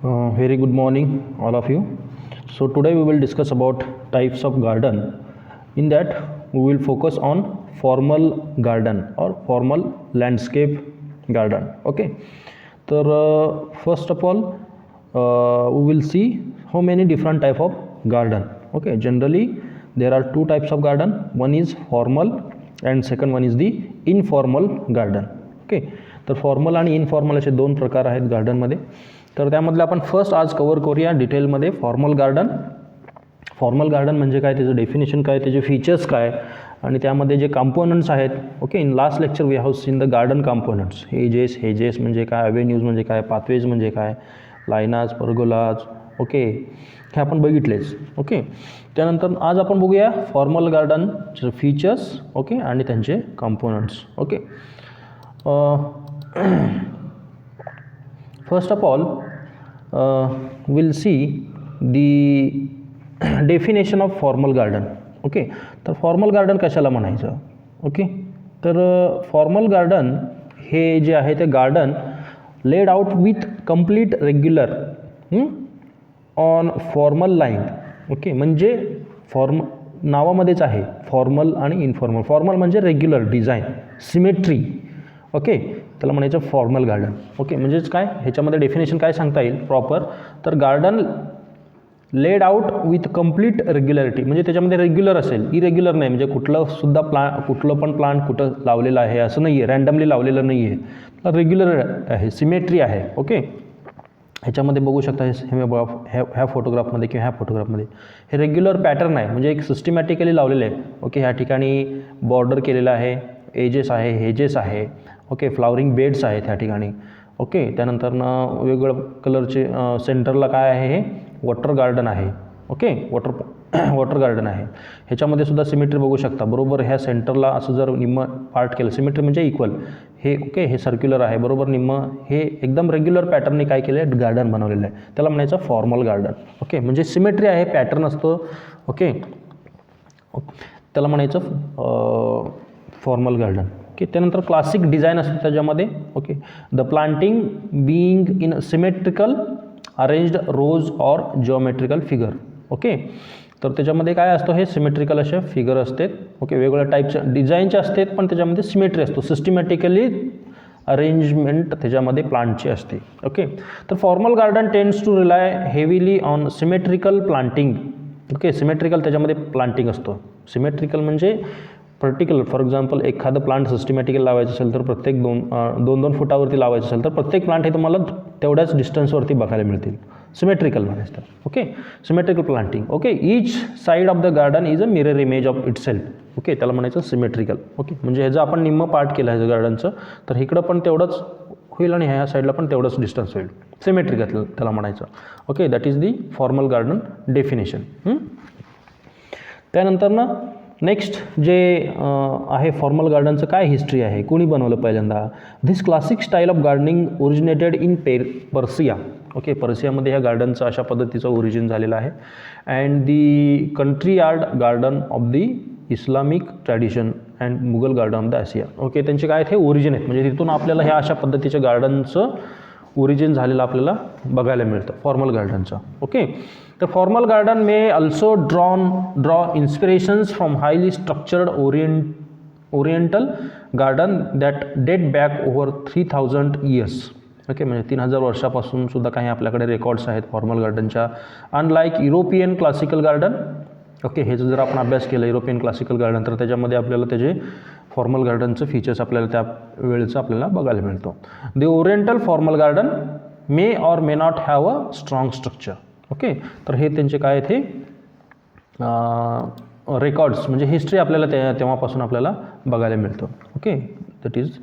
Very good morning, all of you. So today we will discuss about types of garden. In that we will focus on formal garden or formal landscape garden. Okay. So first of all, we will see how many different type of garden. Okay. Generally, there are two types of garden. One is formal, and second one is the informal garden. Okay. तर formal आणि informal असे दोन प्रकार आहेत गार्डनमध्ये. तर त्यामधलं आपण फर्स्ट आज कवर करूया डिटेलमध्ये फॉर्मल गार्डन. फॉर्मल गार्डन म्हणजे काय, त्याचं डेफिनेशन काय, त्याचे फीचर्स काय, आणि त्यामध्ये जे कंपोनंट्स आहेत. Okay. In last lecture we have seen the garden components. Hedges म्हणजे काय, अवेन्यूज म्हणजे काय, पाथवेज म्हणजे काय, लायनाज, परगोलाज. ओके. हे आपण बघितलेच. ओके. त्यानंतर आज आपण बघूया फॉर्मल गार्डनचे फीचर्स. ओके. आणि त्यांचे components. Okay. First of all, we'll see the definition of formal garden. Okay. तर फॉर्मल गार्डन कशाला म्हणायचं. ओके. तर फॉर्मल गार्डन हे जे आहे ते garden laid out with complete regular on formal line. Okay. म्हणजे नावामध्येच आहे फॉर्मल आणि इनफॉर्मल. फॉर्मल म्हणजे रेग्युलर डिझाईन, सिमेट्री. ओके. त्याला म्हणायचं फॉर्मल गार्डन. ओके. म्हणजेच काय, ह्याच्यामध्ये डेफिनेशन काय सांगता येईल प्रॉपर, तर garden laid out with complete regularity. म्हणजे त्याच्यामध्ये रेग्युलर असेल, इरेग्युलर नाही. म्हणजे कुठलं पण प्लांट कुठं लावलेलं आहे असं नाही आहे, रँडमली लावलेलं नाही आहे, रेग्युलर आहे, सिमेट्री आहे. ओके. ह्याच्यामध्ये बघू शकता ह्या फोटोग्राफमध्ये किंवा ह्या फोटोग्राफमध्ये हे रेग्युलर पॅटर्न आहे, म्हणजे एक सिस्टमॅटिकली लावलेलं आहे. ओके. ह्या ठिकाणी बॉर्डर केलेलं आहे, एजेस आहे, हेजेस आहे. ओके. फ्लावरिंग बेड्स आहेत ह्या ठिकाणी. ओके. त्यानंतर वेगवेगळ्या कलरचे सेंटरला काय आहे, हे वॉटर गार्डन आहे. ओके. वॉटर गार्डन आहे. ह्याच्यामध्ये सुद्धा सिमेट्री बघू शकता. बरोबर ह्या सेंटरला असं जर निम्म पार्ट केलं, सिमेट्री म्हणजे इक्वल हे. ओके. हे सर्क्युलर आहे, बरोबर निम्म हे एकदम रेग्युलर पॅटर्नने काय केलं आहे, गार्डन बनवलेलं आहे. त्याला म्हणायचं फॉर्मल गार्डन. ओके. म्हणजे सिमेट्री आहे, पॅटर्न असतो. ओके. त्याला म्हणायचं फॉर्मल गार्डन. ओके. त्यानंतर क्लासिक डिझाईन असते त्याच्यामध्ये. Okay. The planting being in symmetrical arranged rows or geometrical figure. Okay. तर त्याच्यामध्ये काय असतं, हे सिमेट्रिकल असे फिगर असतात. ओके. वेगवेगळ्या टाईपच्या डिझाईनचे असतात, पण त्याच्यामध्ये सिमेट्री असतो, सिस्टमॅटिकली अरेंजमेंट त्याच्यामध्ये प्लांटची असते. ओके. तर formal garden tends to rely heavily on symmetrical planting. Okay. Symmetrical त्याच्यामध्ये प्लांटिंग असतो. सिमेट्रिकल म्हणजे पर्टिक्युलर. फॉर एक्झाम्पल एखादं प्लांट सिस्टमॅटिकली लावायचं असेल तर प्रत्येक दोन फुटावरती लावायचं असेल तर प्रत्येक प्लांट हे तुम्हाला तेवढ्याच डिस्टन्सवरती बघायला मिळतील. सिमेट्रिकल म्हणायचं. Okay. Symmetrical planting. Okay. Each side of the garden is a mirror image of it self. Okay. त्याला म्हणायचं सिमेट्रिकल. ओके. म्हणजे ह्याचं आपण निम्म पार्ट केलं आहे गार्डनचं, तर इकडं पण तेवढंच होईल आणि ह्या साईडला पण तेवढंच डिस्टन्स होईल. सिमेट्रिकल त्याला म्हणायचं. Okay. That is the formal garden definition. त्यानंतर ना नेक्स्ट जे आहे फॉर्मल गार्डनचं काय हिस्ट्री आहे, कोणी बनवलं पहिल्यांदा. This classic style of gardening originated in Persia. Okay. पर्सियामध्ये ह्या गार्डनचं अशा पद्धतीचं ओरिजिन झालेलं आहे. And the country yard garden of the Islamic tradition and Mughal garden of the Asia. Okay. त्यांचे काय हे ओरिजिन आहेत, म्हणजे तिथून आपल्याला ह्या अशा पद्धतीच्या गार्डनचं ओरिजिन झालेलं आपल्याला बघायला मिळतं फॉर्मल गार्डनचं. ओके. तर formal garden may also draw inspirations from highly structured oriental garden that date back over 3000 years. Okay. म्हणजे 3000 वर्षापासून सुद्धा काही आपल्याकडे रेकॉर्ड्स आहेत फॉर्मल गार्डनच्या. Unlike European classical garden. Okay. हे जर आपण अभ्यास केला युरोपियन क्लासिकल गार्डन, तर त्याच्यामध्ये आपल्याला त्याचे फॉर्मल गार्डनचं फीचर्स आपल्याला त्या वेळेचं आपल्याला बघायला मिळतो. The oriental formal garden may or may not have a strong structure. Okay. तर हे त्यांचे काय ते रेकॉर्ड्स म्हणजे हिस्ट्री आपल्याला तेव्हापासून आपल्याला बघायला मिळतं. Okay. That is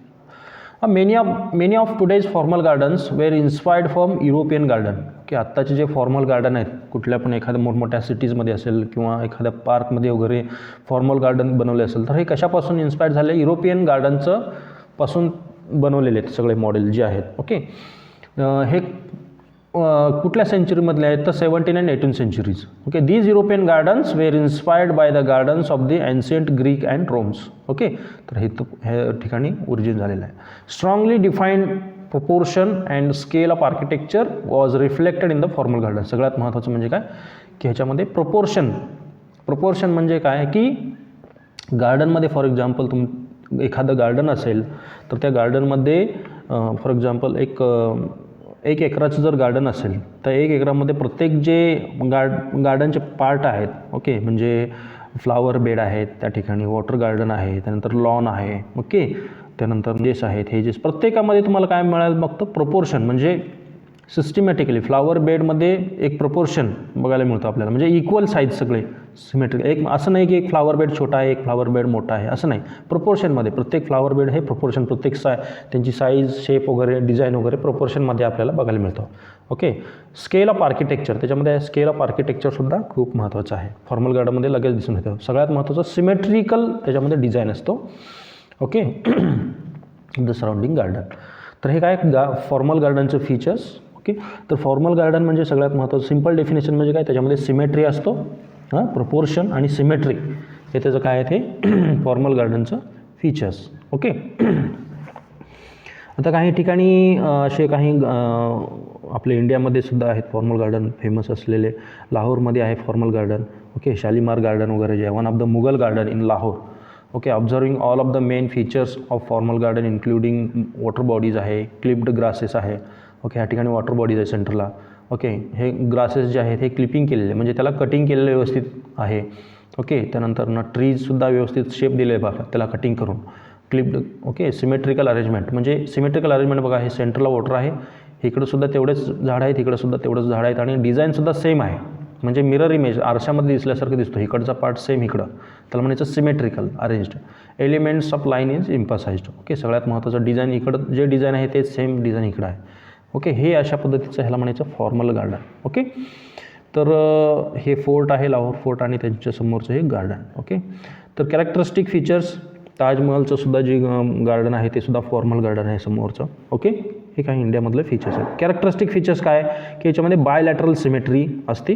many of today's formal gardens were inspired from European garden. की आत्ताचे जे फॉर्मल गार्डन आहेत, कुठल्या पण एखाद्या मोठमोठ्या सिटीजमध्ये असेल किंवा एखाद्या पार्कमध्ये वगैरे फॉर्मल गार्डन बनवले असेल, तर हे कशापासून इन्स्पायर्ड झाले, युरोपियन गार्डनचं पासून बनवलेले आहेत सगळे मॉडेल जे आहेत. ओके. हे कुठल्या सेंचुरीमधले आहेत तर 17 and 18 centuries. Okay. These European gardens were inspired by the gardens of the ancient Greek and Romes. Okay. तर हे ठिकाणी ओरिजिन झालेलं आहे. Strongly defined proportion and scale of architecture was reflected in the formal garden. सगळ्यात महत्त्वाचं म्हणजे काय की ह्याच्यामध्ये प्रोपोर्शन म्हणजे काय की गार्डनमध्ये फॉर एक्झाम्पल एखादं गार्डन असेल तर त्या गार्डनमध्ये फॉर एक्झाम्पल एक एकराचं जर गार्डन असेल तर 1 एकरामध्ये प्रत्येक जे गार्डनचे पार्ट आहेत, ओके, म्हणजे फ्लावर बेड आहेत, त्या ठिकाणी वॉटर गार्डन आहे, त्यानंतर लॉन आहे, ओके, त्यानंतर जेस आहेत, हेजेस, प्रत्येकामध्ये तुम्हाला काय मिळालं बघतं प्रोपोर्शन, म्हणजे सिस्टमॅटिकली फ्लावर बेडमध्ये एक प्रोपोर्शन बघायला मिळतं आपल्याला, म्हणजे इक्वल साईज सगळे सिमेट्रिक. एक असं नाही की एक फ्लावर बेड छोटा आहे एक फ्लावर बेड मोठा आहे असं नाही, प्रोपोर्शनमध्ये प्रत्येक फ्लावर बेड हे प्रोपोर्शन, प्रत्येक त्यांची साईज, शेप वगैरे, डिझाईन वगैरे प्रोपोर्शनमध्ये आपल्याला बघायला मिळतं. ओके. स्केल ऑफ आर्किटेक्चर, त्याच्यामध्ये स्केल ऑफ आर्किटेक्चरसुद्धा खूप महत्त्वाचं आहे. फॉर्मल गार्डनमध्ये लगेच दिसून येतं. सगळ्यात महत्त्वाचं सिमेट्रिकल त्याच्यामध्ये डिझाईन असतो. ओके. The surrounding garden. तर हे काय फॉर्मल गार्डनचं फीचर्स. ओके. तर फॉर्मल गार्डन म्हणजे सगळ्यात महत्त्वाचं सिम्पल डेफिनेशन म्हणजे काय, त्याच्यामध्ये सिमेट्री असतो, प्रोपोर्शन आणि सिमेट्री हे त्याचं काय आहे ते फॉर्मल गार्डनचं फीचर्स. ओके. आता काही ठिकाणी असे काही आपल्या इंडियामध्ये सुद्धा आहेत फॉर्मल गार्डन फेमस असलेले. लाहोरमध्ये आहे formal garden. Okay. Shalimar garden वगैरे जे आहे, one of the Mughal garden in Lahore. Okay. Observing all of the main features of formal garden including water bodies आहे, क्लिप्ड ग्रासेस आहे. ओके. ह्या ठिकाणी वॉटर बॉडीज आहे सेंटरला. ओके. हे ग्रासेस जे आहेत हे क्लिपिंग केलेले, म्हणजे त्याला कटिंग केलेलं व्यवस्थित आहे. ओके. त्यानंतर ट्रीजसुद्धा व्यवस्थित शेप दिले आहे बघा त्याला कटिंग करून, क्लिप्ड. ओके. सिमेट्रिकल अरेंजमेंट, म्हणजे सिमेट्रिकल अरेंजमेंट बघा, हे सेंटरला वॉटर आहे, इकडंसुद्धा तेवढेच झाड आहेत, इकडंसुद्धा तेवढंच झाड आहेत, आणि डिझाईनसुद्धा सेम आहे, म्हणजे मिरर इमेज आरशामध्ये दिसल्यासारखं दिसतो. इकडचा पार्ट सेम इकडं, त्याला म्हणायचं symmetrical arranged. Elements of line is emphasised. Okay. सगळ्यात महत्त्वाचं डिझाईन इकडं जे डिझाईन आहे ते सेम डिझाईन इकडं आहे. ओके. हे अशा पद्धतीचं ह्याला म्हणायचं फॉर्मल गार्डन. ओके. तर हे फोर्ट आहे, लाहोर फोर्ट, आणि त्यांच्यासमोरचं हे गार्डन. ओके. तर कॅरेक्टरिस्टिक फीचर्स, ताजमहलचं सुद्धा जे गार्डन आहे ते सुद्धा फॉर्मल गार्डन आहे समोरचं. ओके. हे काही इंडियामधले फीचर्स आहेत. कॅरेक्टरिस्टिक फीचर्स काय की याच्यामध्ये बायलॅटरल सिमेट्री असते.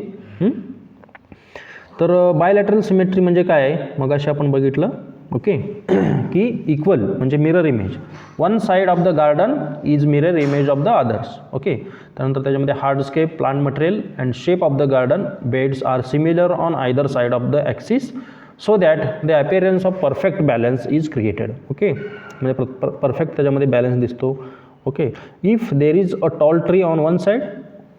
तर बायलॅटरल सिमेट्री म्हणजे काय आहे, मग असे आपण बघितलं. ओके. की इक्वल म्हणजे mirror image, one side of the garden is mirror image of the others. Okay. त्यानंतर त्याच्यामध्ये hardscape, plant material and shape of the garden beds are similar on either side of the axis so that the appearance of perfect balance is created. Okay. म्हणजे perfect त्याच्यामध्ये balance दिसतो. Okay. If there is a tall tree on one side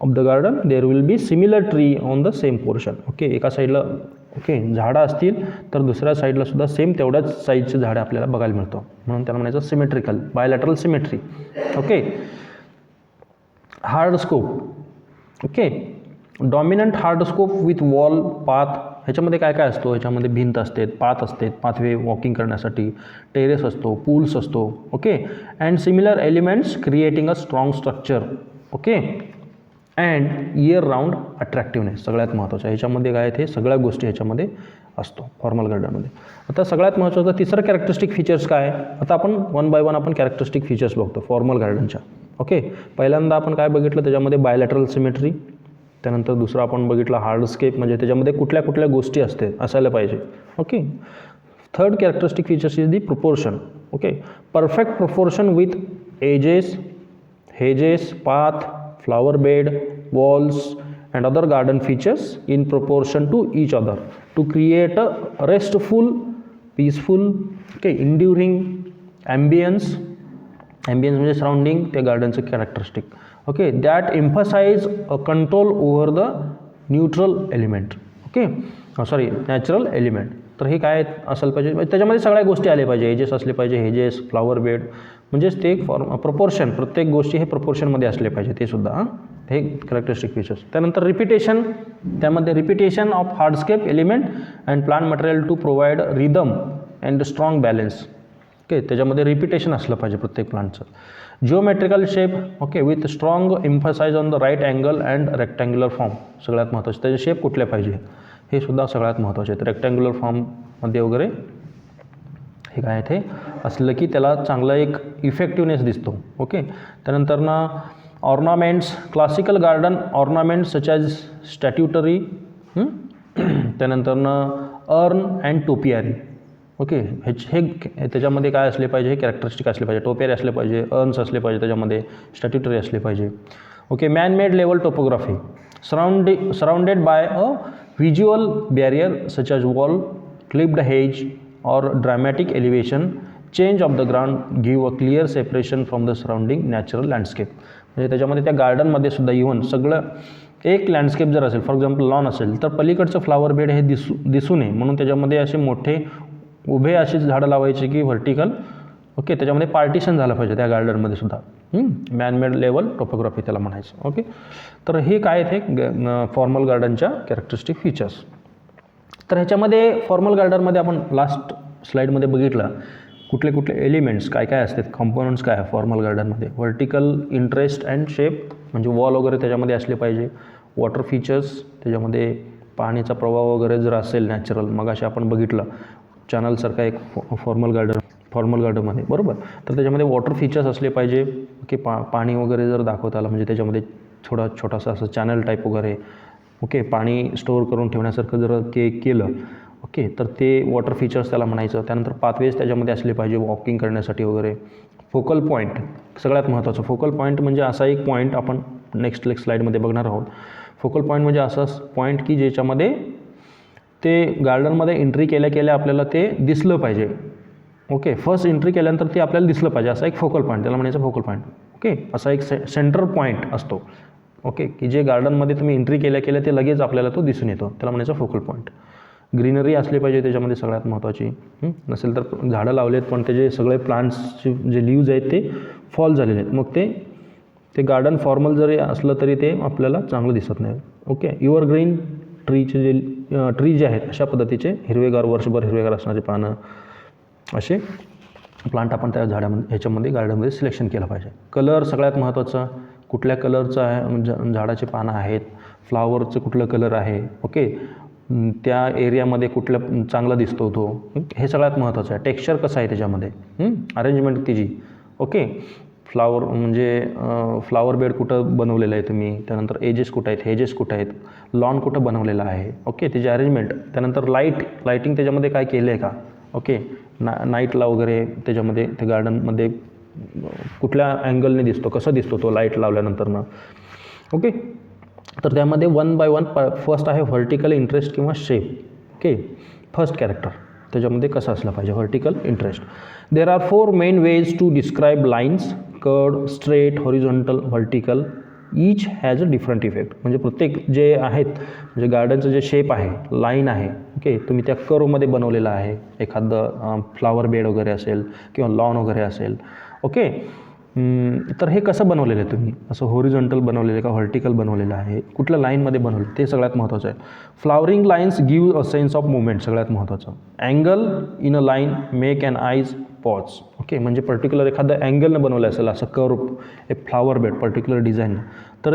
of the garden there will be similar tree on the same portion. Okay. एका साईडला okay झाडं असतील तर दुसऱ्या साईडला सुद्धा सेम तेवढ्याच साईजचे झाडं आपल्याला बघायला मिळतं, म्हणून त्याला म्हणायचं symmetrical, bilateral symmetry. Okay. Hardscape. Okay. Dominant hardscape with wall path. ह्याच्यामध्ये काय काय असतो, ह्याच्यामध्ये भिंत असते, पाथ असते, पाथवे वॉकिंग करण्यासाठी, टेरेस असतो, पूल्स असतो. Okay. And similar elements creating a strong structure. Okay. And year round attractiveness, सगळ्यात महत्त्वाचं ह्याच्यामध्ये काय आहे ते सगळ्या गोष्टी ह्याच्यामध्ये असतो फॉर्मल गार्डनमध्ये. आता सगळ्यात महत्त्वाचं तिसरं कॅरेक्टरिस्टिक फीचर्स काय आहे, आता आपण वन बाय वन आपण कॅरेक्टरिस्टिक फीचर्स बघतो फॉर्मल गार्डनच्या. ओके. पहिल्यांदा आपण काय बघितलं, त्याच्यामध्ये बायलॅटरल सिमेट्री. त्यानंतर दुसरं आपण बघितलं हार्डस्केप, म्हणजे त्याच्यामध्ये कुठल्या कुठल्या गोष्टी असायला पाहिजे. Okay. Third characteristic features is the proportion. Okay. Perfect proportion with edges, hedges, path, flower bed, walls and other garden features in proportion to each other to create a restful, peaceful, okay, enduring ambience म्हणजे surrounding त्या गार्डनचं characteristic. Okay. That emphasise a control over the neutral element. Okay. Sorry natural element. तर हे काय असायला पाहिजे, त्याच्यामध्ये सगळ्या गोष्टी आल्या पाहिजे, एजेस असले पाहिजे, हेजेस, फ्लावर बेड, म्हणजेच ते एक प्रपोर्शन, प्रत्येक गोष्टी हे प्रपोर्शनमध्ये असले पाहिजे ते सुद्धा हे कॅरेक्टरिस्टिक फीचर्स. त्यानंतर रिपिटेशन, त्यामध्ये repetition of hardscape element and plant material to provide rhythm and strong balance. Okay. त्याच्यामध्ये रिपिटेशन असलं पाहिजे प्रत्येक प्लांटचं. Geometrical shape. Okay. With strong emphasise on the right angle and rectangular form, सगळ्यात महत्त्वाचं त्याचे शेप कुठले पाहिजे हे सुद्धा सगळ्यात महत्त्वाचे आहेत. रेक्टँग्युलर फॉर्ममध्ये वगैरे हे काय ते असलं की त्याला चांगला एक इफेक्टिव्हनेस दिसतो. ओके. त्यानंतर ना ornaments, classical garden ornaments such as statutory, त्यानंतर ना अर्न अँड टोपियारी. ओके, हे त्याच्यामध्ये काय असले पाहिजे, हे कॅरेक्टरिस्टिक असले पाहिजे, टोपियरी असले पाहिजे, अर्न्स असले पाहिजे, त्याच्यामध्ये स्टॅट्युटरी असले पाहिजे. Okay, man made level topography surrounded by a visual barrier such as wall, clipped hedge और dramatic elevation change of the ground give a clear separation from the surrounding natural landscape. म्हणजे त्याच्यामध्ये त्या गार्डनमध्ये सुद्धा even सगळं एक landscape जर असेल, फॉर एक्झाम्पल लॉन असेल, तर पलीकडचं फ्लावर बेड हे दिसू नये म्हणून त्याच्यामध्ये असे मोठे उभे अशी झाडं लावायची की व्हर्टिकल. ओके, त्याच्यामध्ये पार्टिशन झालं पाहिजे त्या गार्डनमध्ये सुद्धा. मॅनमेड लेवल टोपोग्राफी त्याला म्हणायचं. ओके, तर हे काय आहेत फॉर्मल गार्डनच्या कॅरेक्टरिस्टिक फीचर्स. तर ह्याच्यामध्ये फॉर्मल गार्डनमध्ये आपण लास्ट स्लाईडमध्ये बघितलं कुठले कुठले एलिमेंट्स काय काय असतात, कंपोनंट्स काय आहे फॉर्मल गार्डनमध्ये. व्हर्टिकल इंटरेस्ट अँड शेप म्हणजे वॉल वगैरे त्याच्यामध्ये असले पाहिजे. वॉटर फीचर्स त्याच्यामध्ये पाण्याचा प्रवाह वगैरे जर असेल नॅचरल, मग असे आपण बघितलं चॅनलसारखा एक फॉर्मल गार्डनमध्ये, बरोबर. तर त्याच्यामध्ये वॉटर फीचर्स असले पाहिजे की पाणी वगैरे जर दाखवता आलं म्हणजे त्याच्यामध्ये छोटासा असं चॅनल टाईप वगैरे. ओके, पाणी स्टोअर करून ठेवण्यासारखं जर केलं, ओके, तर ते वॉटर फीचर्स त्याला म्हणायचं. त्यानंतर पाथवेज त्याच्यामध्ये असले पाहिजे वॉकिंग करण्यासाठी वगैरे. फोकल पॉईंट सगळ्यात महत्त्वाचं. फोकल पॉईंट म्हणजे असा एक पॉईंट आपण नेक्स्ट स्लाईडमध्ये बघणार आहोत. फोकल पॉईंट म्हणजे असा पॉईंट की ज्याच्यामध्ये ते गार्डनमध्ये एंट्री केल्या आपल्याला ते दिसलं पाहिजे. ओके, फर्स्ट एंट्री केल्यानंतर ते आपल्याला दिसलं पाहिजे, असा एक फोकल पॉईंट त्याला म्हणायचं फोकल पॉईंट. ओके, असा एक सेंटर पॉईंट असतो. ओके, की जे गार्डनमध्ये तुम्ही एंट्री केल्या ते लगेच आपल्याला तो दिसून येतो, त्याला म्हणायचं फोकल पॉईंट. ग्रीनरी असली पाहिजे त्याच्यामध्ये सगळ्यात महत्त्वाची. नसेल तर झाडं लावलेत पण त्याचे सगळे प्लांट्सचे जे लीव्ज आहेत ते फॉल झालेले आहेत, मग ते गार्डन फॉर्मल जरी असलं तरी ते आपल्याला चांगलं दिसत नाही. ओके, एव्हरग्रीन ट्री जे आहेत अशा पद्धतीचे हिरवेगार, वर्षभर हिरवेगार असणारे पानं असे प्लांट आपण त्या ह्याच्यामध्ये गार्डनमध्ये सिलेक्शन केलं पाहिजे. कलर सगळ्यात महत्त्वाचं. कुठल्या कलरचं आहे झाडाचे पानं आहेत, फ्लावरचं कुठलं कलर आहे. ओके, त्या एरियामध्ये कुठलं चांगला दिसतो तो, हे सगळ्यात महत्त्वाचं आहे. टेक्स्चर कसं आहे त्याच्यामध्ये, अरेंजमेंट तिची. ओके, फ्लावर म्हणजे फ्लावर बेड कुठं बनवलेलं आहे तुम्ही, त्यानंतर एजेस कुठं आहेत, हेजेस कुठं आहेत, लॉन कुठं बनवलेलं आहे. ओके, त्याची अरेंजमेंट. त्यानंतर लाईटिंग त्याच्यामध्ये काय केलं आहे का. ओके, नाईटला वगैरे त्याच्यामध्ये ते गार्डनमध्ये कुठल्या अँगलने दिसतो, कसं दिसतो तो लाईट लावल्यानंतरनं. ओके, तर त्यामध्ये 1 बाय 1 फर्स्ट आहे व्हर्टिकल इंटरेस्ट किंवा शेप. ओके, फर्स्ट कॅरेक्टर त्याच्यामध्ये कसं असलं पाहिजे, vertical interest. There are 4 main ways to describe lines, curved, straight, horizontal, vertical. Each has a different effect. म्हणजे प्रत्येक जे आहेत म्हणजे गार्डनचं जे शेप आहे, लाईन आहे, ओके, तुम्ही त्या कर्वमध्ये बनवलेलं आहे. एखादं फ्लावर बेड वगैरे असेल किंवा लॉन वगैरे असेल. ओके, तर हे कसं बनवलेलं आहे तुम्ही, असं हॉरिझॉन्टल बनवलेलं आहे का व्हर्टिकल बनवलेलं आहे, कुठल्या लाईनमध्ये बनवलं ते सगळ्यात महत्त्वाचं आहे. Flowering lines give a sense of movement सगळ्यात महत्त्वाचं. Angle in a line make an eyes pause. Okay, म्हणजे पर्टिक्युलर एखादं अँगलनं बनवलं असेल असं कर्व एक फ्लावर बेड पर्टिक्युलर डिझाईन, तर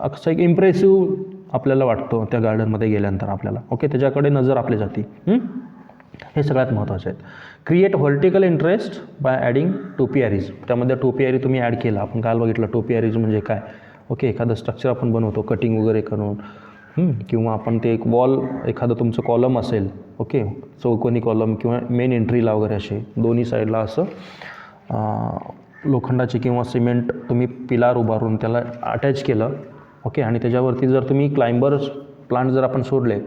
असं एक इम्प्रेसिव्ह आपल्याला वाटतो त्या गार्डनमध्ये गेल्यानंतर आपल्याला. ओके, त्याच्याकडे नजर आपली जाते. हे सगळ्यात महत्त्वाचे आहेत. Create vertical interest by adding topiaries. त्यामध्ये टोपियारी तुम्ही ॲड केला, आपण काल बघितलं टोपियारीज म्हणजे काय. ओके, एखादं स्ट्रक्चर आपण बनवतो कटिंग वगैरे करून, किंवा आपण ते एक वॉल एखादं तुमचं कॉलम असेल, ओके, चौकोनी कॉलम किंवा मेन एंट्रीला वगैरे असे दोन्ही साईडला असं लोखंडाचे किंवा सिमेंट तुम्ही पिलार उभारून त्याला अटॅच केलं. ओके, आणि त्याच्यावरती जर तुम्ही क्लाइंबर्स प्लांट जर आपण सोडले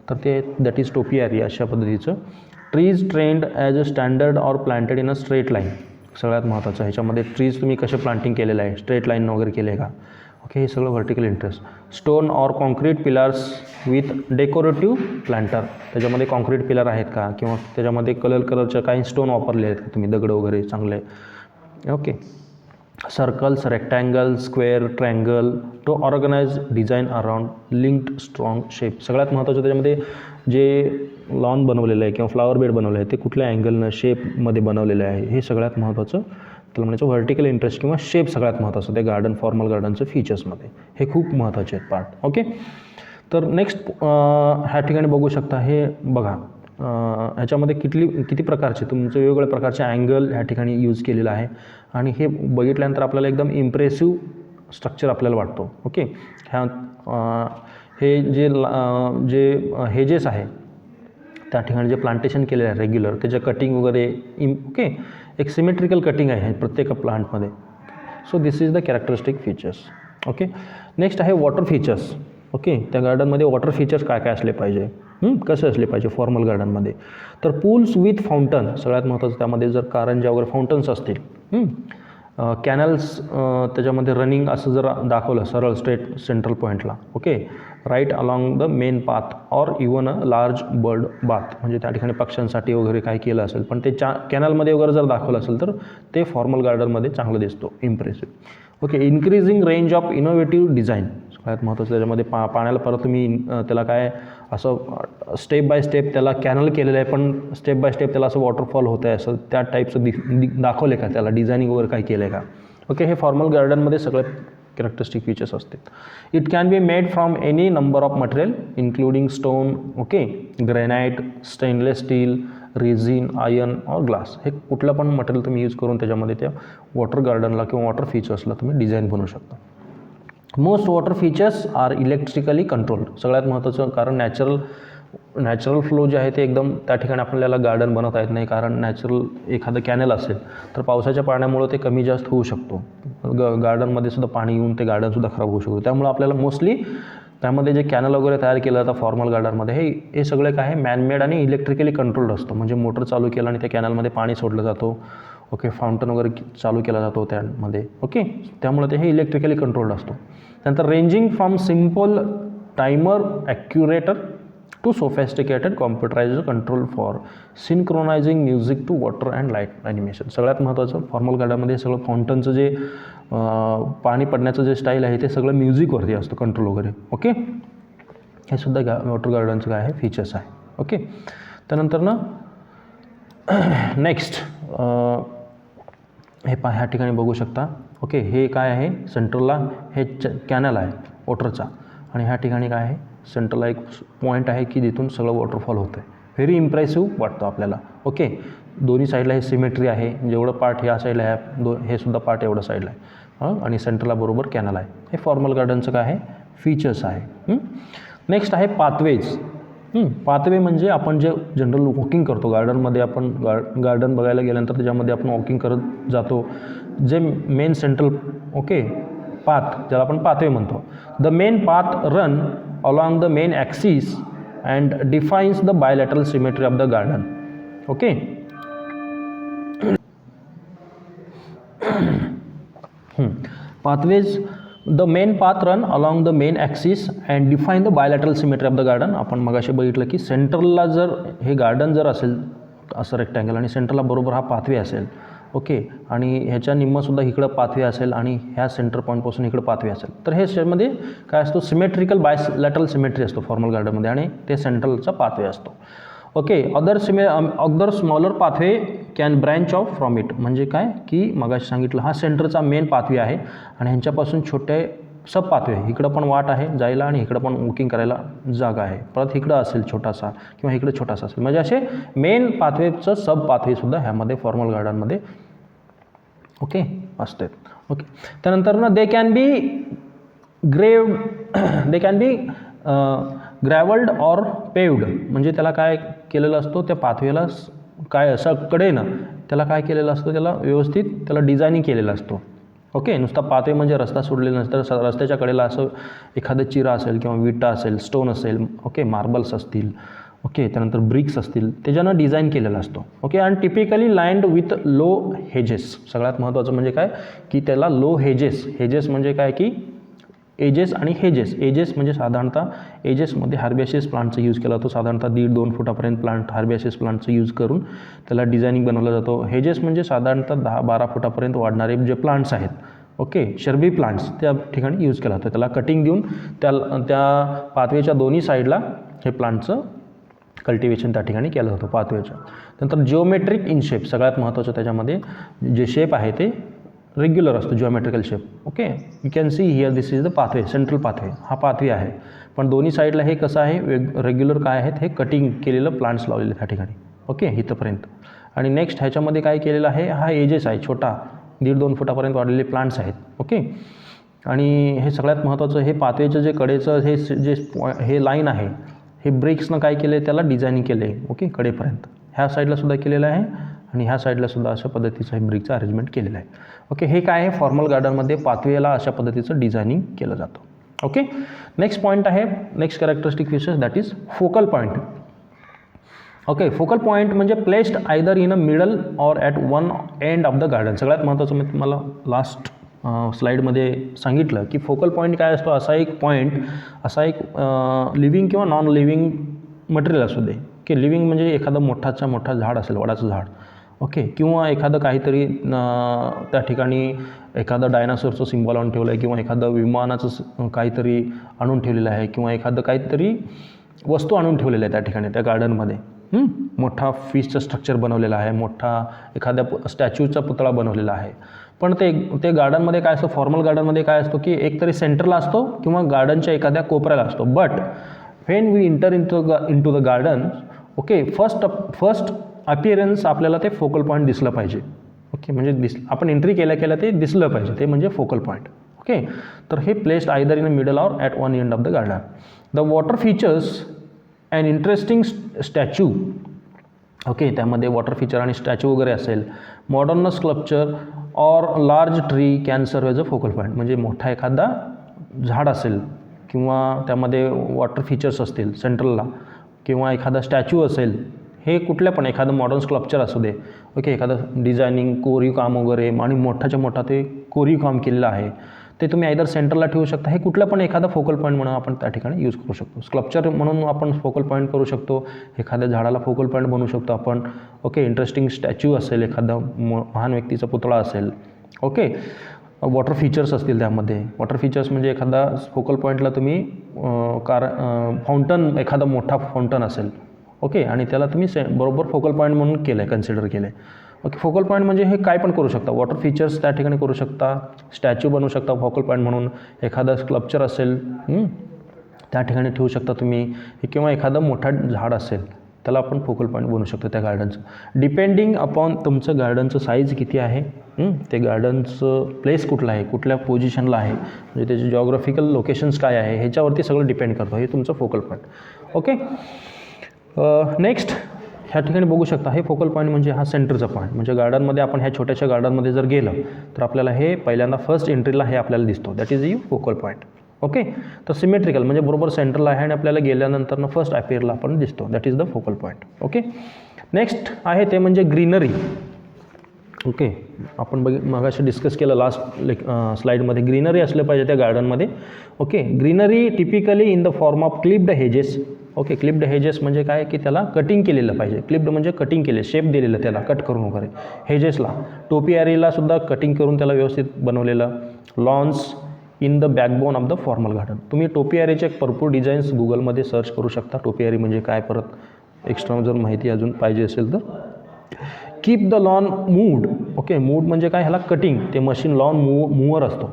तर ते दॅट इज टोपियारी अशा पद्धतीचं. Trees trend as a standard or planted in a straight line सगळ्यात महत्त्वाचं. ह्याच्यामध्ये ट्रीज तुम्ही कसे प्लांटिंग केलेलं आहे, स्ट्रेट लाईन वगैरे केले का. ओके, हे सगळं vertical interest. Stone or concrete pillars with decorative planter. त्याच्यामध्ये कॉन्क्रीट पिलर आहेत का, किंवा त्याच्यामध्ये कलरचे काही स्टोन वापरले आहेत का तुम्ही, दगड वगैरे चांगले. Okay, circles, rectangle, square, triangle to organize design around linked strong shape. सगळ्यात महत्त्वाचं त्याच्यामध्ये जे लॉन बनवलेलं आहे किंवा फ्लावर बेड बनवलं आहे ते कुठल्या अँगलनं शेपमध्ये बनवलेलं आहे, हे सगळ्यात महत्त्वाचं. त्याला म्हणायचं व्हर्टिकल इंटरेस्ट किंवा शेप सगळ्यात महत्त्वाचं ते गार्डन फॉर्मल गार्डनचं फीचर्समध्ये. हे खूप महत्त्वाचे आहेत पार्ट. ओके, तर नेक्स्ट ह्या ठिकाणी बघू शकता. हे बघा ह्याच्यामध्ये किती प्रकारचे तुमचे वेगवेगळ्या प्रकारचे अँगल ह्या ठिकाणी यूज केलेलं आहे, आणि हे बघितल्यानंतर आपल्याला एकदम इम्प्रेसिव्ह स्ट्रक्चर आपल्याला वाटतो. ओके, हे जे हेजेस आहे त्या ठिकाणी जे प्लांटेशन केलेलं आहे रेग्युलर, त्याच्या कटिंग वगैरे ओके, एक सिमेट्रिकल कटिंग आहे प्रत्येक प्लांटमध्ये. So this is the characteristic features. Okay, next आहे वॉटर फीचर्स. ओके, त्या गार्डनमध्ये वॉटर फीचर्स काय काय असले पाहिजे, कसे असले पाहिजे फॉर्मल गार्डनमध्ये. तर पूल्स विथ फाउंटन, सगळ्यात महत्त्वाचं त्यामध्ये जर कारंजा वगैरे फाउंटन्स असतील, कॅनल्स त्याच्यामध्ये रनिंग असं जर दाखवलं सरळ स्ट्रेट सेंट्रल पॉईंटला, okay, right along the main path or even a large bird bath, म्हणजे त्या ठिकाणी पक्ष्यांसाठी वगैरे काय केलं असेल पण ते कॅनलमध्ये वगैरे जर दाखवलं असेल तर ते फॉर्मल गार्डनमध्ये चांगलं दिसतो, impressive. Okay, increasing range of innovative design, सगळ्यात महत्त्वाचं त्याच्यामध्ये पाण्याला परत तुम्ही त्याला काय असं स्टेप बाय स्टेप त्याला कॅनल केलेलं आहे पण स्टेप बाय स्टेप त्याला असं वॉटरफॉल होतं आहे असं त्या टाईपचं दाखवलं आहे का, त्याला डिझायनिंग वगैरे काय केलं आहे का. ओके, हे फॉर्मल गार्डनमध्ये सगळे कॅरेक्टरिस्टिक फीचर्स असतात. It can be made from any number of material including stone, okay, granite, stainless steel, resin, iron और ग्लास. हे कुठलं पण मटेरियल तुम्ही यूज करून त्याच्यामध्ये त्या वॉटर गार्डनला किंवा वॉटर फीचर्सला तुम्ही डिझाईन बनवू शकता. Most water features are electrically controlled, सगळ्यात महत्त्वाचं कारण नॅचरल फ्लो जे आहे ते एकदम त्या ठिकाणी आपल्याला गार्डन बनवता येत नाही, कारण नॅचरल एखादं कॅनल असेल तर पावसाच्या पाण्यामुळं ते कमी जास्त होऊ शकतो. गार्डनमध्ये सुद्धा पाणी येऊन ते गार्डनसुद्धा खराब होऊ शकतो. त्यामुळं आपल्याला मोस्टली त्यामध्ये जे कॅनल वगैरे तयार केलं जातं फॉर्मल गार्डनमध्ये हे सगळे काय आहे मॅनमेड आणि इलेक्ट्रिकली कंट्रोल्ड असतं. म्हणजे मोटर चालू केलं आणि त्या कॅनलमध्ये पाणी सोडलं जातो, ओके, फाउंटन वगैरे चालू केला जातो त्यामध्ये, ओके, त्यामुळे ते हे इलेक्ट्रिकली कंट्रोल्ड असतो. त्यानंतर ranging from simple timer actuator to sophisticated computerised control for synchronising music to water and light animation. सगळ्यात महत्त्वाचं फॉर्मल गार्डनमध्ये सगळं फाउंटनचं जे पाणी पडण्याचं जे स्टाईल आहे ते सगळं म्युझिकवरती असतं कंट्रोल वगैरे. ओके, हे सुद्धा वॉटर गार्डनचं काय आहे फीचर्स आहे. ओके, त्यानंतर ना नेक्स्ट हे ह्या ठिकाणी बघू शकता. ओके, हे काय आहे सेंट्रलला हे कॅनल आहे वॉटरचा आणि ह्या ठिकाणी काय आहे सेंट्रलला एक पॉईंट आहे की तिथून सगळं वॉटरफॉल होतं आहे. व्हेरी इम्प्रेसिव्ह वाटतं आपल्याला. ओके, दोन्ही साईडला हे सिमेट्री आहे, जेवढं पार्ट ह्या साईडला आहे हे सुद्धा पार्ट एवढं साईडला आहे आणि सेंट्रलला बरोबर कॅनल आहे. हे फॉर्मल गार्डनचं काय आहे फीचर्स आहे. नेक्स्ट आहे पाथवेज. पाथवे म्हणजे आपण जे जनरल वॉकिंग करतो गार्डनमध्ये, आपण गार्डन बघायला गेल्यानंतर त्याच्यामध्ये आपण वॉकिंग करत जातो, जे मेन सेंट्रल ओके पाथ ज्याला आपण पाथवे म्हणतो. The main path run along the main axis and defines the bilateral symmetry of the garden. Okay, pathways, the main path run along the main axis and define the bilateral symmetry of the garden. आपण मगाशी बघितलं की सेंट्रलला जर हे garden जर असेल असं rectangle आणि सेंट्रलला बरोबर हा पाथवे असेल, ओके, आणि ह्याच्या निम्मंसुद्धा इकडं पाथवे असेल आणि ह्या सेंटर पॉईंटपासून इकडं पाथवे असेल तर हे त्यामध्ये काय असतो सिमेट्रिकल बायलॅटरल सिमेट्री असतो फॉर्मल गार्डनमध्ये आणि ते सेंट्रलचा पाथवे असतो. Okay, other smaller pathway can branch of from it, म्हणजे काय की मगाशी सांगितलं हा सेंटरचा मेन पाथवे आहे आणि ह्यांच्यापासून छोटे सब पाथवे, इकडं पण वाट आहे जायला आणि इकडं पण वॉकिंग करायला जागा आहे, परत इकडं असेल छोटासा किंवा इकडं छोटासा असेल, म्हणजे असे मेन पाथवेचं सब पाथवेसुद्धा ह्यामध्ये फॉर्मल गार्डनमध्ये ओके असतात. ओके, त्यानंतर ना they can be gravelled or paved, म्हणजे त्याला काय केलेलं असतो त्या पाथवेला काय असं कडेनं त्याला काय केलेलं असतं त्याला व्यवस्थित त्याला डिझायनिंग केलेलं असतो. ओके, नुसता पाथवे म्हणजे रस्ता सोडलेला नसतं, रस्त्याच्या कडेला असं एखादं चिरा असेल किंवा विटा असेल, स्टोन असेल, ओके, मार्बल्स असतील, ओके, त्यानंतर ब्रिक्स असतील, त्याच्यानं डिझाईन केलेला असतो. ओके, आणि टिपिकली लाईन्ड विथ लो हेजेस. सगळ्यात महत्त्वाचं म्हणजे काय की त्याला लो हेजेस म्हणजे काय की एजेस आणि एजेस म्हणजे साधारणतः एजेसमध्ये हार्बियासिस प्लांटचा यूज केला जातो, साधारणतः 1.5-2 फुटापर्यंत प्लांट हार्बियासिस प्लांटचा यूज करून त्याला डिझायनिंग बनवला जातो. हेजेस म्हणजे साधारणतः 10-12 फुटापर्यंत वाढणारे जे प्लांट्स आहेत, ओके, शर्बी प्लांट्स त्या ठिकाणी यूज केला जातो. त्याला कटिंग देऊन त्या पाथवेच्या दोन्ही साईडला हे प्लांटचं कल्टिवेशन त्या ठिकाणी केलं जातं पाथवेच्या. नंतर जिओमेट्रिक इन शेप, सगळ्यात महत्त्वाचं त्याच्यामध्ये जे शेप आहे ते रेग्युलर असतो, geometrical shape. Okay, you can see here this is the pathway, central pathway हा पाथवे आहे, पण दोन्ही साईडला हे कसं आहे रेग्युलर काय आहेत हे कटिंग केलेलं प्लांट्स लावलेले त्या ठिकाणी. ओके, इथंपर्यंत. आणि नेक्स्ट ह्याच्यामध्ये काय केलेलं आहे हा एजेस आहे, छोटा 1.5-2 फुटापर्यंत वाढलेले प्लांट्स आहेत. ओके, आणि हे सगळ्यात महत्त्वाचं हे पाथवेचं जे कडेचं हे लाईन आहे हे ब्रिक्सनं काय केलं आहे, त्याला डिझायनिंग केलं आहे. ओके, कडेपर्यंत ह्या साईडला सुद्धा केलेलं आहे आणि ह्या साईडला सुद्धा अशा पद्धतीचं हे ब्रिकचं अरेंजमेंट केलेलं आहे. ओके, हे काय आहे, फॉर्मल गार्डनमध्ये पाथवेला अशा पद्धतीचं डिझायनिंग केलं जातं. ओके, नेक्स्ट पॉईंट आहे, next characteristic features that is focal point. Okay, focal point म्हणजे placed either in a middle or at one end of the garden. सगळ्यात महत्त्वाचं मी तुम्हाला लास्ट स्लाईडमध्ये सांगितलं की फोकल पॉईंट काय असतो, असा एक पॉईंट, असा एक लिव्हिंग किंवा नॉन लिव्हिंग मटेरियल असू दे, की लिव्हिंग म्हणजे एखादं मोठा झाड असेल, वडाचं झाड. ओके, किंवा एखादं काहीतरी त्या ठिकाणी एखादं डायनासोरचं सिम्बॉल आणून ठेवलं आहे, किंवा एखादं विमानाचं काहीतरी आणून ठेवलेलं आहे, किंवा एखादं काहीतरी वस्तू आणून ठेवलेलं आहे त्या ठिकाणी त्या गार्डनमध्ये. मोठा फिशचं स्ट्रक्चर बनवलेलं आहे, मोठा एखाद्या स्टॅच्यूचा पुतळा बनवलेला आहे. पण ते गार्डनमध्ये काय असतं, फॉर्मल गार्डनमध्ये काय असतो की एकतरी सेंटरला असतो किंवा गार्डनच्या एखाद्या कोपऱ्याला असतो. But when we enter into the garden, okay, first appearance आपल्याला ते फोकल पॉईंट दिसलं पाहिजे. ओके, म्हणजे आपण एंट्री केल्या ते दिसलं पाहिजे, ते म्हणजे फोकल पॉईंट. ओके, तर हे placed either in a middle or at one end of the garden. The water features and interesting statue. Okay, त्यामध्ये वॉटर फीचर आणि स्टॅच्यू वगैरे असेल. Modern sculpture or large tree can serve as a focal point. म्हणजे मोठा एखादा झाड असेल किंवा त्यामध्ये वॉटर फीचर्स असतील सेंट्रलला, किंवा एखादा स्टॅच्यू असेल, हे कुठल्या पण एखादं मॉडर्न स्कल्पचर असू दे. ओके, एखादं डिझायनिंग कोरीव काम वगैरे आणि मोठाच्या मोठा ते कोरीव काम केलेलं आहे, ते तुम्ही आयदर सेंटरला ठेवू शकता. हे कुठलं पण एखादा फोकल पॉईंट म्हणून आपण त्या ठिकाणी यूज करू शकतो. स्कल्पचर म्हणून आपण फोकल पॉईंट करू शकतो, एखाद्या झाडाला फोकल पॉईंट बनवू शकतो आपण. ओके, इंटरेस्टिंग स्टॅच्यू असेल, एखादा महान व्यक्तीचा पुतळा असेल. ओके, वॉटर फीचर्स असतील त्यामध्ये. वॉटर फीचर्स म्हणजे एखादा फोकल पॉईंटला तुम्ही फाउंटन, एखादा मोठा फाउंटन असेल. ओके, आणि त्याला तुम्ही बरोबर फोकल पॉईंट म्हणून केलं आहे, कन्सिडर केलं आहे. ओके, फोकल पॉईंट म्हणजे हे काय पण करू शकता. वॉटर फीचर्स त्या ठिकाणी करू शकता, स्टॅच्यू बनवू शकता फोकल पॉईंट म्हणून, एखादा स्कल्पचर असेल त्या ठिकाणी ठेवू शकता तुम्ही, किंवा एखादं मोठा झाड असेल त्याला आपण फोकल पॉईंट बनवू शकतो त्या गार्डनचं. डिपेंडिंग अपॉन तुमचं गार्डनचं साईज किती आहे, ते गार्डनचं प्लेस कुठलं आहे, कुठल्या पोझिशनला आहे, म्हणजे त्याचे जॉग्राफिकल लोकेशन्स काय आहे, ह्याच्यावरती सगळं डिपेंड करतं. हे तुमचं फोकल पॉईंट. ओके, नेक्स्ट ह्या ठिकाणी बघू शकता, हे फोकल पॉईंट म्हणजे हा सेंटरचा पॉईंट. म्हणजे गार्डनमध्ये आपण ह्या छोट्याशा गार्डनमध्ये जर गेलं तर आपल्याला हे पहिल्यांदा फर्स्ट एंट्रीला हे आपल्याला दिसतो, that is you focal point. Okay, तर सिमेट्रिकल म्हणजे बरोबर सेंटरला आहे आणि आपल्याला गेल्यानंतर फर्स्ट अपिअरला आपण दिसतो, that is the focal point. Okay, next आहे ते म्हणजे ग्रीनरी. ओके, आपण मगाशी डिस्कस केलं लास्ट स्लाईडमध्ये, ग्रीनरी असलं पाहिजे त्या गार्डनमध्ये. Okay, greenery typically in the form of clipped hedges. Okay, clipped hedges म्हणजे काय की त्याला कटिंग केलेलं पाहिजे. क्लिप्ड म्हणजे कटिंग केले, शेप दिलेलं त्याला कट करून वगैरे. हेजेसला, टोपियारीला सुद्धा कटिंग करून त्याला व्यवस्थित बनवलेलं. Lawns in the backbone of the formal garden. तुम्ही टोपियारीचे भरपूर डिझाईन्स गुगलमध्ये सर्च करू शकता. टोपियारी म्हणजे काय, परत एक्स्ट्रा जर माहिती अजून पाहिजे असेल तर. Keep the lawn mood. Okay, mood म्हणजे काय, ह्याला कटिंग, ते मशीन लॉन मूवर असतो.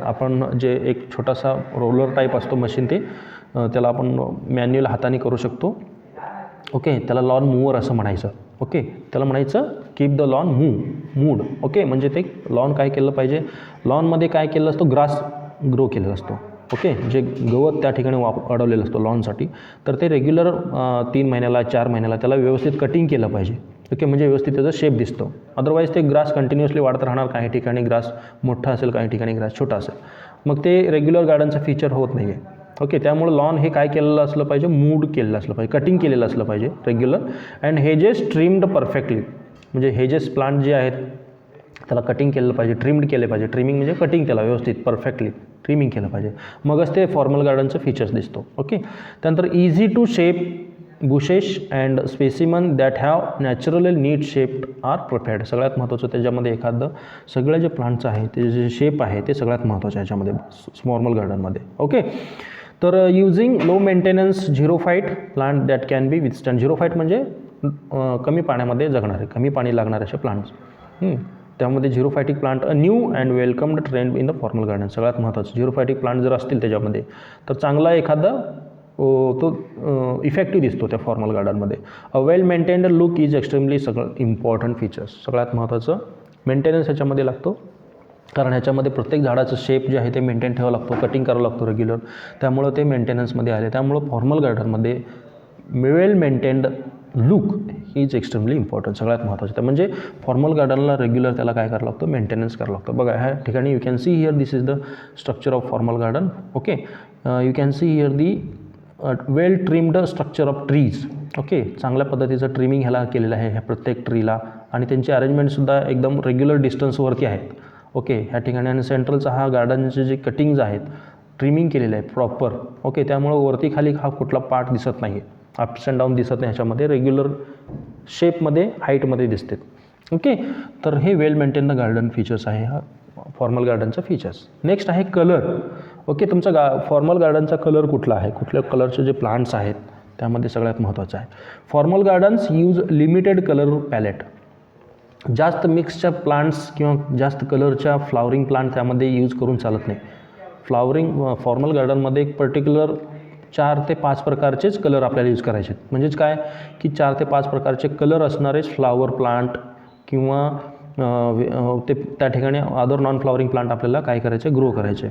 आपण जे एक छोटासा रोलर टाईप असतो मशीन, ते त्याला आपण मॅन्युअल हाताने करू शकतो. ओके, त्याला लॉन मूवर असं म्हणायचं. ओके, त्याला म्हणायचं keep the lawn mood. Okay, म्हणजे ते लॉन काय केलं पाहिजे, लॉनमध्ये काय केलं असतो, ग्रास ग्रो केलेला असतो. ओके, जे गवत त्या ठिकाणी वाढवलेलं असतो लॉनसाठी, तर ते रेग्युलर 3 महिन्याला 4 महिन्याला त्याला व्यवस्थित कटिंग केलं पाहिजे. ओके, म्हणजे व्यवस्थित त्याचा शेप दिसतो. अदरवाईज ते ग्रास कंटिन्युअसली वाढत राहणार. काही ठिकाणी ग्रास मोठा असेल, काही ठिकाणी ग्रास छोटा असेल, मग ते रेग्युलर गार्डनचं फीचर होत नाही आहे. ओके, त्यामुळे लॉन हे काय केलेलं असलं पाहिजे, मूड केलेलं असलं पाहिजे, कटिंग केलेलं असलं पाहिजे regular. And hedges trimmed perfectly. म्हणजे हेजेस प्लांट जे आहेत त्याला कटिंग केलं पाहिजे, ट्रिम्ड केले पाहिजे. ट्रिमिंग म्हणजे कटिंग त्याला व्यवस्थित परफेक्टली ट्रिमिंग केलं पाहिजे, मगच ते फॉर्मल गार्डनचं फीचर्स दिसतो. ओके, त्यानंतर easy to shape bushes and specimen that have naturally neat shaped are prepared. सगळ्यात महत्त्वाचं त्याच्यामध्ये एखादं सगळं जे प्लांट्स आहे ते जे शेप आहे ते सगळ्यात महत्त्वाचं आहे याच्यामध्ये फॉर्मल गार्डनमध्ये. ओके, तर using low maintenance xerophyte plant that can be withstand. Xerophyte म्हणजे कमी पाण्यामध्ये जगणारे, कमी पाणी लागणारे असे प्लांट्स. त्यामध्ये xerophytic plant a new and welcomed trend in the formal garden. सगळ्यात महत्त्वाचं झिरो फायटिक प्लांट जर असतील त्याच्यामध्ये तर चांगला एखादा तो इफेक्टिव्ह दिसतो त्या फॉर्मल गार्डनमध्ये. A well maintained look is extremely सगळं इम्पॉर्टंट फीचर्स. सगळ्यात महत्त्वाचं मेंटेनन्स ह्याच्यामध्ये लागतो. कारण ह्याच्यामध्ये प्रत्येक झाडाचं शेप जे आहे ते मेंटेन ठेवावं लागतो, कटिंग करावं लागतो रेग्युलर, त्यामुळं ते मेंटेनन्समध्ये आले. त्यामुळं फॉर्मल गार्डनमध्ये वेल मेंटेन्ड लुक ही इज एक्स्ट्रीमली इम्पॉर्टंट, सगळ्यात महत्त्वाचं. म्हणजे फॉर्मल गार्डनला रेग्युलर त्याला काय करावं लागतं, मेंटेनन्स करावं लागतं. बघा ह्या ठिकाणी you can see here this is the structure of formal garden. Okay, you can see here the well trimmed structure of trees. Okay, चांगल्या पद्धतीचं ट्रिमिंग ह्याला केलेलं आहे ह्या प्रत्येक ट्रीला, आणि त्यांची अरेंजमेंटसुद्धा एकदम रेग्युलर डिस्टन्सवरती आहेत. ओके, ह्या ठिकाणी आणि सेंट्रलचा हा गार्डनचे जे कटिंग्ज आहेत ट्रिमिंग केलेलं आहे प्रॉपर. ओके, त्यामुळं वरती खाली हा कुठला पार्ट दिसत नाही आहे, अप्स अँड डाऊन दिसत नाही, ह्याच्यामध्ये रेग्युलर शेपमध्ये हाईटमध्ये दिसते. ओके, तर हे वेल मेंटेन गार्डन फीचर्स आहे हा फॉर्मल गार्डनचा फीचर्स. नेक्स्ट आहे कलर. ओके, तुमचा फॉर्मल गार्डनचा कलर कुठला आहे, कुठल्या कलरचे जे प्लांट्स आहेत त्यामध्ये सगळ्यात महत्त्वाचं आहे. Formal gardens use limited colour palette. जास्त मिक्सच्या प्लांट्स किंवा जास्त कलरच्या फ्लावरिंग प्लांट त्यामध्ये यूज करून चालत नाही. फॉर्मल गार्डनमध्ये एक पर्टिक्युलर 4 ते 5 प्रकारचेच कलर आपल्याला यूज करायचे आहेत. म्हणजेच काय की 4 ते 5 प्रकारचे कलर असणारेच फ्लावर प्लांट किंवा ते त्या ठिकाणी अदर नॉन फ्लावरिंग प्लांट आपल्याला काय करायचे, ग्रो करायचे.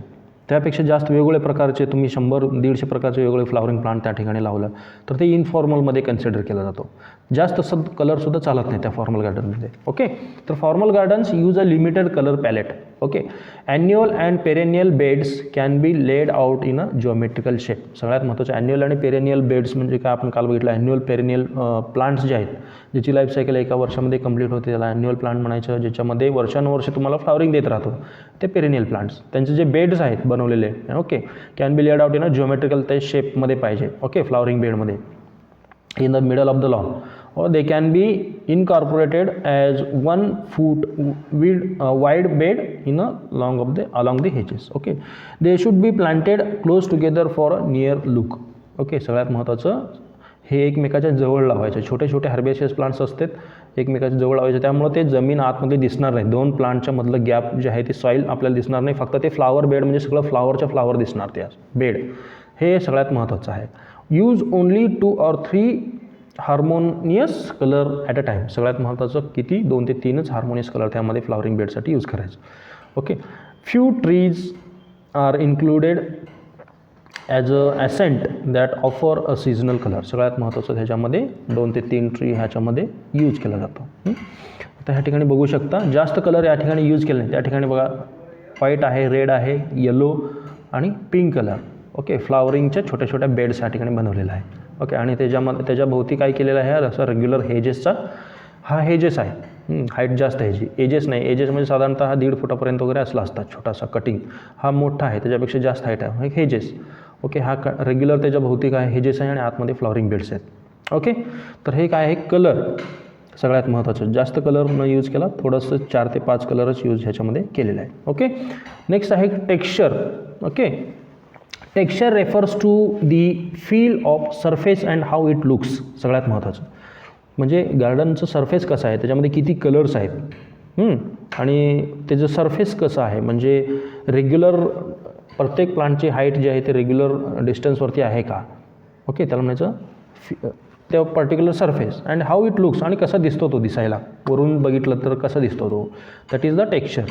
त्यापेक्षा जास्त वेगवेगळे प्रकारचे तुम्ही 100-150 प्रकारचे वेगवेगळे फ्लावरिंग प्लांट त्या ठिकाणी लावलं तर ते इनफॉर्मलमध्ये कन्सिडर केला जातो. जास्त कलरसुद्धा चालत नाही त्या फॉर्मल गार्डनमध्ये. ओके, तर formal gardens use a limited colour palette. Okay, annual and perennial beds can be laid out in a geometrical shape. सगळ्यात महत्त्वाचं ॲन्युअल आणि पेरेनियल बेड्स म्हणजे काय, आपण काल बघितलं ॲन्युअल पेरेनियल प्लांट्स जे आहेत ज्याची लाईफ सायकल एका वर्षामध्ये कंप्लीट होते त्याला ॲन्युअल प्लांट म्हणायचं, ज्याच्यामध्ये वर्षानुवर्ष तुम्हाला फ्लावरिंग देत राहतो ते पेरेनियल प्लांट्स. त्यांचे जे बेड्स आहेत बनवलेले, okay, can be laid out in a geometrical ते शेपमध्ये पाहिजे. ओके, फ्लावरिंग बेडमध्ये in the middle of the lawn, or they can be incorporated as 1 foot wide bed in along the hedges. Okay, they should be planted close together for a near look. Okay, सगळ्यात महत्त्वाचं हे एकमेकाच्या जवळ लावायचे. छोटे छोटे herbaceous plants असतात एकमेकाच्या जवळ लावायचे, त्यामुळे ते जमीन आतमध्ये दिसणार नाही. 2 प्लांटच्या मधलं गॅप जे आहे ते सॉईल आपल्याला दिसणार नाही, फक्त ते फ्लावर बेड म्हणजे सगळं फ्लावर दिसणार ते बेड. हे सगळ्यात महत्त्वाचं आहे. Use only 2 or 3 harmonious colour at a time. सगळ्यात महत्त्वाचं किती, 2 ते 3च हार्मोनियस कलर त्यामध्ये फ्लावरिंग बेडसाठी यूज करायचं. Okay, few trees are included as a accent that offer a seasonal colour. सगळ्यात महत्त्वाचं ह्याच्यामध्ये 2 ते 3 ट्री ह्याच्यामध्ये यूज केला जातो. आता ह्या ठिकाणी बघू शकता जास्त कलर या ठिकाणी यूज केले नाही. त्या ठिकाणी बघा व्हाईट आहे, रेड आहे, येलो आणि पिंक कलर. ओके, फ्लावरिंगच्या छोट्या छोट्या बेड्स या ठिकाणी बनवलेला आहे. ओके, आणि त्याच्या भोवती काय केलेलं आहे, असं रेग्युलर हेजेसचा हा हेजेस आहे. हाईट जास्त ह्याची, एजेस नाही. एजेस म्हणजे साधारणतः 1.5 फुटापर्यंत वगैरे असला असतात छोटासा कटिंग. हा मोठा आहे, त्याच्यापेक्षा जास्त हाईट आहे हेजेस. ओके, हा रेग्युलर त्याच्या भोवती काय हेजेस आहे आणि आतमध्ये फ्लावरिंग बेड्स आहेत. ओके, तर हे काय आहे कलर सगळ्यात महत्त्वाचं. जास्त कलर न यूज केला, थोडंसं 4 ते 5 कलरच यूज ह्याच्यामध्ये केलेलं आहे. ओके, नेक्स्ट आहे texture. Okay, texture refers to the feel of surface and how it looks. सगळ्यात महत्त्वाचं म्हणजे गार्डनचं सरफेस कसं आहे, त्याच्यामध्ये किती कलर्स आहेत आणि त्याचं सरफेस कसं आहे, म्हणजे रेग्युलर प्रत्येक प्लांटची हाईट जी आहे ते रेग्युलर डिस्टन्सवरती आहे का. ओके, त्याला म्हणायचं त्या particular surface and how it looks, आणि कसा दिसतो तो दिसायला, वरून बघितलं तर कसा दिसतो तो, that is the texture.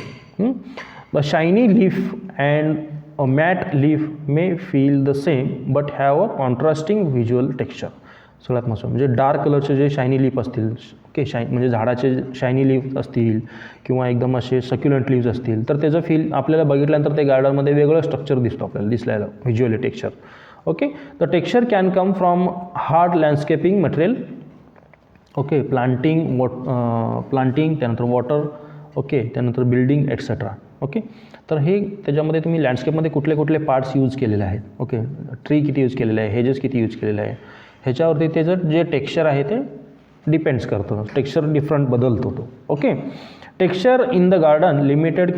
The shiny leaf and a matte leaf may feel the same but have a contrasting visual texture. सगळ्यात महत्त्वाचं म्हणजे डार्क कलरचे जे शायनी लीफ असतील, ओके, म्हणजे झाडाचे शायनी लीफ असतील किंवा एकदम असे सक्युलंट लीव्ज असतील तर त्याचं फील आपल्याला बघितल्यानंतर ते गार्डनमध्ये वेगळं स्ट्रक्चर दिसतो आपल्याला दिसल्याला visually texture. Okay, the texture can come from hard landscaping material. Okay, planting त्यानंतर वॉटर. ओके, त्यानंतर बिल्डिंग एक्सेट्रा. ओके, तर हे त्याच्यामध्ये तुम्ही लँडस्केपमध्ये कुठले कुठले पार्ट्स यूज केलेले आहेत. ओके, ट्री किती यूज केलेलं आहे, हेजेस किती यूज केलेलं आहे, ह्याच्यावरती त्याचं जे टेक्स्चर आहे ते डिपेंड्स करतो. टेक्स्चर डिफरंट बदलतो तो. Okay, texture in the garden limited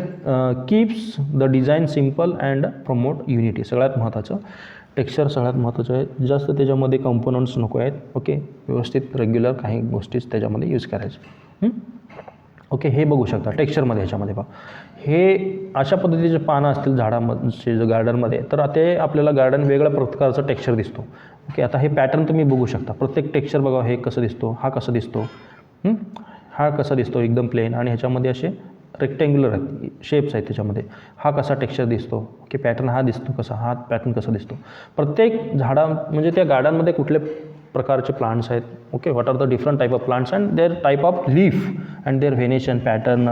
keeps the design simple and promote unity. सगळ्यात महत्त्वाचं टेक्स्चर सगळ्यात महत्त्वाचं आहे. जास्त त्याच्यामध्ये कंपोनंट्स नको आहेत. ओके, व्यवस्थित रेग्युलर काही गोष्टीच त्याच्यामध्ये यूज करायचे. ओके, हे बघू शकता टेक्स्चरमध्ये. ह्याच्यामध्ये पहा हे अशा पद्धतीचे पानं असतील झाडामध्ये गार्डनमध्ये तर ते आपल्याला गार्डन वेगळ्या प्रकारचं टेक्स्चर दिसतो. ओके, आता हे पॅटर्न तुम्ही बघू शकता. प्रत्येक टेक्स्चर बघा, हे कसं दिसतो, हा कसा दिसतो, हा कसा दिसतो एकदम प्लेन, आणि ह्याच्यामध्ये असे रेक्टँग्युलर शेप्स आहेत त्याच्यामध्ये. हा कसा टेक्स्चर दिसतो, ओके, पॅटर्न हा दिसतो कसा, हा पॅटर्न कसा दिसतो. प्रत्येक झाडा म्हणजे त्या गार्डनमध्ये कुठले प्रकारचे प्लांट्स आहेत, okay, what are the different type of plants and their type of leaf and their venation pattern,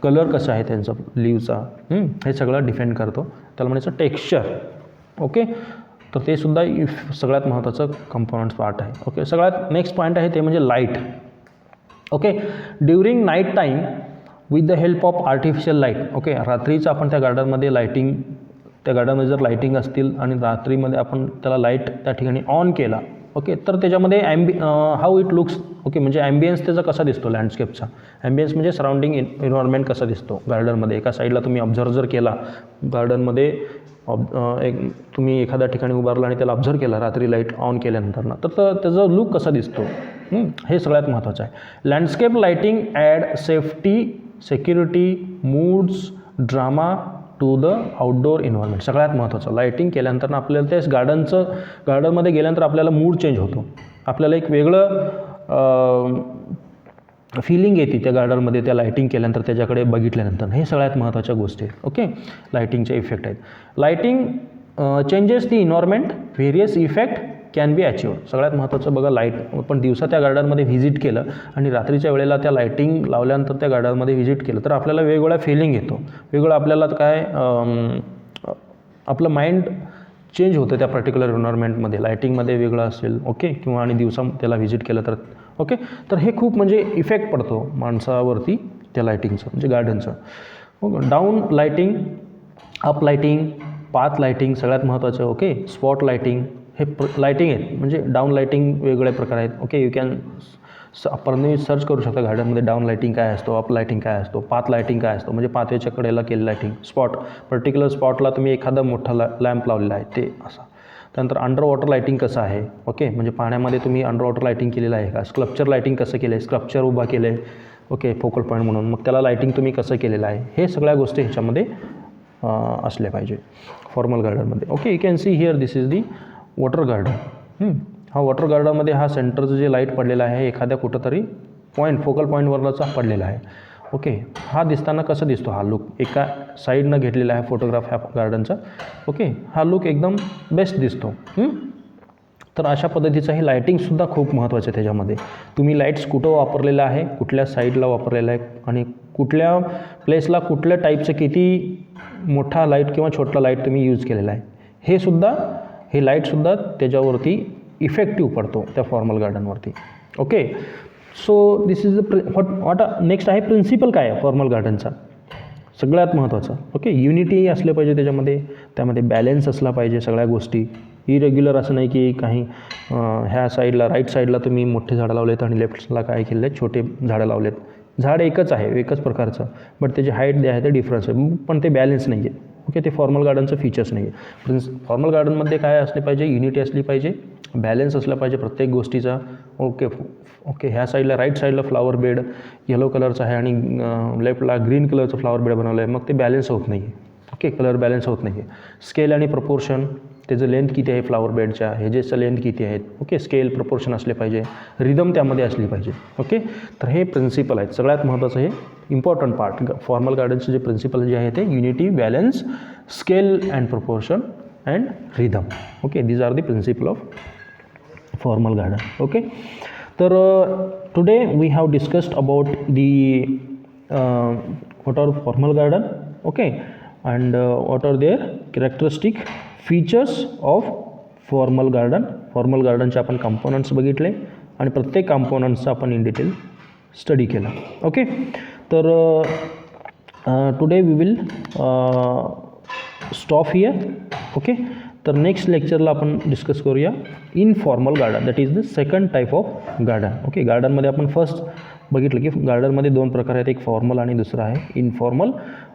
colour कसा आहे त्यांचा लीवचा, हे सगळं डिपेंड करतो. त्याला म्हणायचं टेक्स्चर. ओके, तर ते सुद्धा सगळ्यात महत्त्वाचं कंपोनंट्स पार्ट आहे. ओके, सगळ्यात नेक्स्ट पॉईंट आहे ते म्हणजे light. Okay, during night time with the help of artificial light. Okay, रात्रीचं आपण त्या गार्डनमध्ये लाईटिंग, त्या गार्डनमध्ये जर लाईटिंग असतील आणि रात्रीमध्ये आपण त्याला लाईट त्या ठिकाणी ऑन केला, ओके, तर त्याच्यामध्ये हाऊ इट लुक्स, ओके, म्हणजे ॲम्बियन्स त्याचा कसा दिसतो लँडस्केपचा. ॲम्बियन्स म्हणजे सराउंडिंग एन्व्हायरमेंट कसा दिसतो गार्डनमध्ये. एका साईडला तुम्ही ऑब्झर्व जर केला गार्डनमध्ये, एक तुम्ही एखाद्या ठिकाणी उभारला आणि त्याला ऑब्झर्व केला रात्री लाईट ऑन केल्यानंतर तर त्याचा लुक कसा दिसतो, हे सगळ्यात महत्त्वाचं आहे. Landscape lighting add safety, security, moods, drama to the outdoor environment. सगळ्यात महत्त्वाचं, लाईटिंग केल्यानंतर आपल्याला त्या गार्डनमध्ये गेल्यानंतर आपल्याला मूड चेंज होतो. आपल्याला एक वेगळं फिलिंग येते त्या गार्डनमध्ये त्या लाईटिंग केल्यानंतर, त्याच्याकडे बघितल्यानंतर. हे सगळ्यात महत्त्वाच्या गोष्टी आहेत. ओके, लाईटिंगचे इफेक्ट आहेत. Lighting changes the environment, various effect can be अचिव्ड. सगळ्यात महत्त्वाचं बघा, लाईट पण दिवसा त्या गार्डनमध्ये व्हिजिट केलं आणि रात्रीच्या वेळेला त्या लाईटिंग लावल्यानंतर त्या गार्डनमध्ये व्हिजिट केलं तर आपल्याला वेगवेगळ्या फिलिंग येतो. वेगळं आपल्याला काय आपलं माइंड चेंज होतं त्या पर्टिक्युलर एन्व्हायरमेंटमध्ये. लाईटिंगमध्ये वेगळं असेल, ओके, किंवा आणि दिवसा त्याला व्हिजिट केलं तर, ओके, तर हे खूप म्हणजे इफेक्ट पडतो माणसावरती त्या लाईटिंगचं, म्हणजे गार्डनचं. Okay, down lighting, up lighting, path lighting सगळ्यात महत्त्वाचं. ओके, स्पॉट लाईटिंग, हे लाईटिंग आहेत. म्हणजे डाऊन लाईटिंग वेगवेगळ्या प्रकार आहेत. ओके, यू कॅन आपण सर्च करू शकता गार्डनमध्ये डाऊन लाईटिंग काय असतो, अप लाईटिंग काय असतो, पाथ लाईटिंग काय असतो, म्हणजे पाथवेच्या कडेला केलेलं लाईटिंग. स्पॉट, पर्टिक्युलर स्पॉटला तुम्ही एखादा मोठा लॅम्प लावलेला आहे ते असं. त्यानंतर अंडर वॉटर लाईटिंग कसं आहे, ओके, म्हणजे पाण्यामध्ये तुम्ही अंडर वॉटर लाईटिंग केलेलं आहे का. स्कल्पचर लाईटिंग कसं केलं आहे, स्कल्पचर उभा केलं आहे, ओके, फोकल पॉईंट म्हणून, मग त्याला लाईटिंग तुम्ही कसं केलेलं आहे, हे सगळ्या गोष्टी ह्याच्यामध्ये असल्या पाहिजे फॉर्मल गार्डनमध्ये. Okay, you can see here this is the water garden. हा वॉटर गार्डनमध्ये हा सेंटरचं जे लाईट पडलेलं आहे एखाद्या कुठंतरी पॉईंट, फोकल पॉईंटवरचा पडलेला आहे. ओके, हा दिसताना कसा दिसतो, हा लुक एका साईडनं घेतलेला आहे फोटोग्राफ ह्या गार्डनचा. ओके, हा लुक एकदम बेस्ट दिसतो. तर अशा पद्धतीचं हे लाईटिंगसुद्धा खूप महत्त्वाचं आहे. त्याच्यामध्ये तुम्ही लाईट्स कुठं वापरलेलं आहे, कुठल्या साईडला वापरलेलं आहे आणि कुठल्या प्लेसला कुठल्या टाईपचं किती मोठा लाईट किंवा छोटा लाईट तुम्ही यूज केलेला आहे, हे लाईटसुद्धा त्याच्यावरती इफेक्टिव्ह पडतो त्या फॉर्मल गार्डनवरती. Okay, so this is the what next आहे प्रिन्सिपल काय आहे फॉर्मल गार्डनचा, सगळ्यात महत्त्वाचं. ओके, युनिटी असलं पाहिजे त्यामध्ये बॅलन्स असला पाहिजे. सगळ्या गोष्टी इरेग्युलर असं नाही की काही ह्या साईडला राईट साईडला तुम्ही मोठे झाडं लावलेत आणि लेफ्ट साईडला काय केलेलं आहे छोटे झाडं लावलेत. झाड एकच आहे, एकच प्रकारचं, बट त्याची हाईट जे आहे ते डिफरन्स आहे, पण ते बॅलन्स नाही आहे. ओके, ते फॉर्मल गार्डनचं फीचर्स नाही आहे. फॉर्मल गार्डनमध्ये काय असले पाहिजे, युनिटी असली पाहिजे, बॅलन्स असला पाहिजे प्रत्येक गोष्टीचा. ओके, ह्या साईडला राईट साईडला फ्लावर बेड येलो कलरचं आहे आणि लेफ्टला ग्रीन कलरचं फ्लावर बेड बनवलं आहे, मग ते बॅलन्स होत नाही आहे. ओके, कलर बॅलन्स होत नाही आहे. स्केल आणि प्रपोर्शन, त्याचं लेंथ किती आहे फ्लावर बेडच्या, हेजेसचं लेंथ किती आहेत. ओके, स्केल प्रपोर्शन असले पाहिजे, रिदम त्यामध्ये असली पाहिजे. ओके, तर हे प्रिन्सिपल आहेत. सगळ्यात महत्त्वाचं हे इम्पॉर्टंट पार्ट फॉर्मल गार्डनचे जे प्रिन्सिपल जे आहे ते unity, balance, scale and proportion and rhythm. Okay, these are the principle of formal garden. Okay, तर today we have discussed about the what are formal garden. Okay, and what are their characteristic features of formal garden. Formal गार्डनचे आपण components बघितले आणि प्रत्येक कंपोनंट्सचा आपण in detail study केला. Okay, तर today we will stop here. Okay, तर नेक्स्ट लेक्चरला आपण डिस्कस करूया informal garden, that is the second type of garden. Okay, गार्डनमध्ये आपण फर्स्ट बघितलं की गार्डनमध्ये दोन प्रकार आहेत, एक फॉर्मल आणि दुसरा आहे इनफॉर्मल.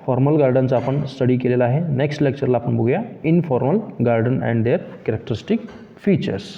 फॉर्मल गार्डनचा आपण स्टडी केलेला आहे. नेक्स्ट लेक्चरला आपण बघूया informal garden and their characteristic features.